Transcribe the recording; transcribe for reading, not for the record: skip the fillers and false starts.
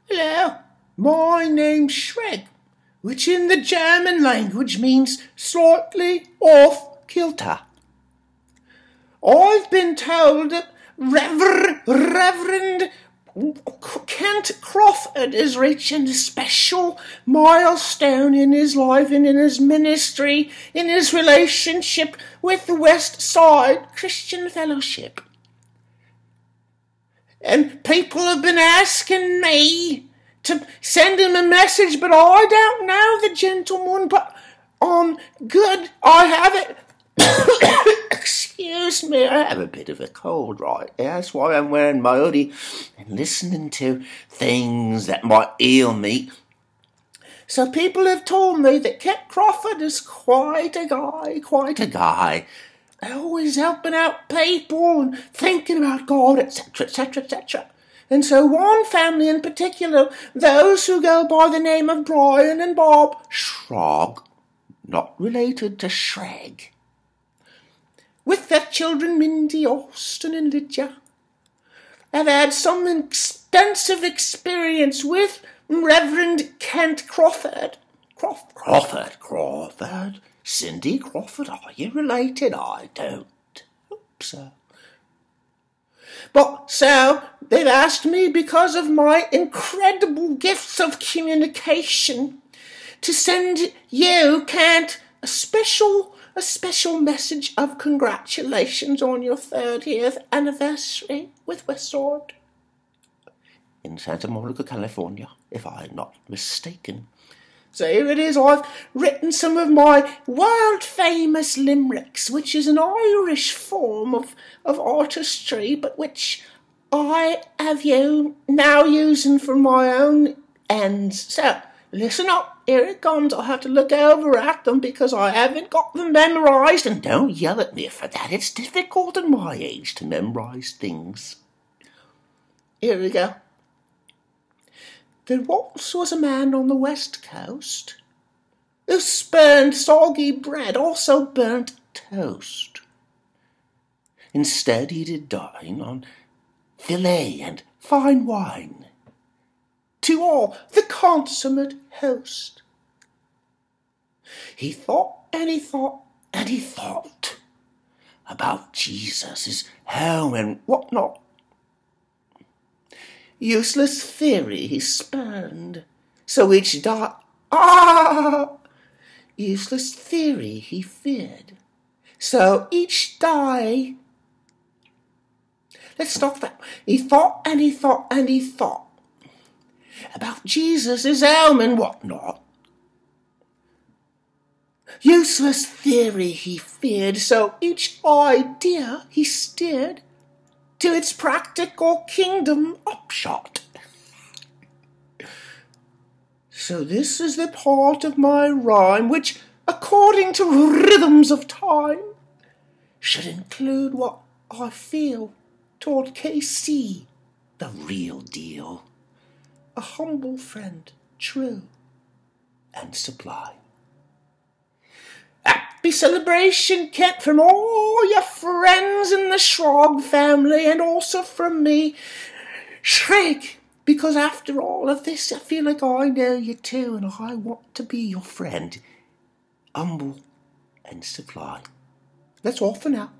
Hello, my name's Shreg, which in the German language means slightly off kilter. I've been told that Reverend Kent Crawford is reaching a special milestone in his life and in his ministry, in his relationship with the West Side Christian Fellowship. And people have been asking me to send him a message, but I don't know the gentleman, but on good, I have it. Excuse me, I have a bit of a cold right there. That's why I'm wearing my hoodie and listening to things that might ail me. So people have told me that Kent Crawford is quite a guy. Always helping out people and thinking about God, etc., etc., etc. And so one family in particular, those who go by the name of Brian and Bob Schrog, not related to Shreg, with their children Mindy, Austin and Lydia, have had some extensive experience with Reverend Kent Crawford. Crawford? Cindy Crawford, are you related? I don't hope so. But so, they've asked me, because of my incredible gifts of communication, to send you, Kent, a special message of congratulations on your 30th anniversary with Westside in Santa Monica, California, if I'm not mistaken. So here it is. I've written some of my world-famous limericks, which is an Irish form of artistry, but which I have now using for my own ends. So, listen up. Here it comes. I'll have to look over at them because I haven't got them memorised. And don't yell at me for that. It's difficult at my age to memorise things. Here we go. There once was a man on the West Coast who spurned soggy bread, also burnt toast. Instead he did dine on filet and fine wine to all the consummate host. He thought and he thought and he thought about Jesus, his home and what not. Useless theory he spurned, so each useless theory he feared, so each die. Let's stop that. He thought and he thought and he thought about Jesus, his home and what not. Useless theory he feared, so each idea he steered to its practical kingdom upshot. So this is the part of my rhyme which, according to rhythms of time, should include what I feel toward KC, the real deal, a humble friend, true and sublime. Happy celebration, Kent, from all your friends in the Schrog family, and also from me, Shreg, because after all of this, I feel like I know you too, and I want to be your friend, humble and sublime. That's all for now.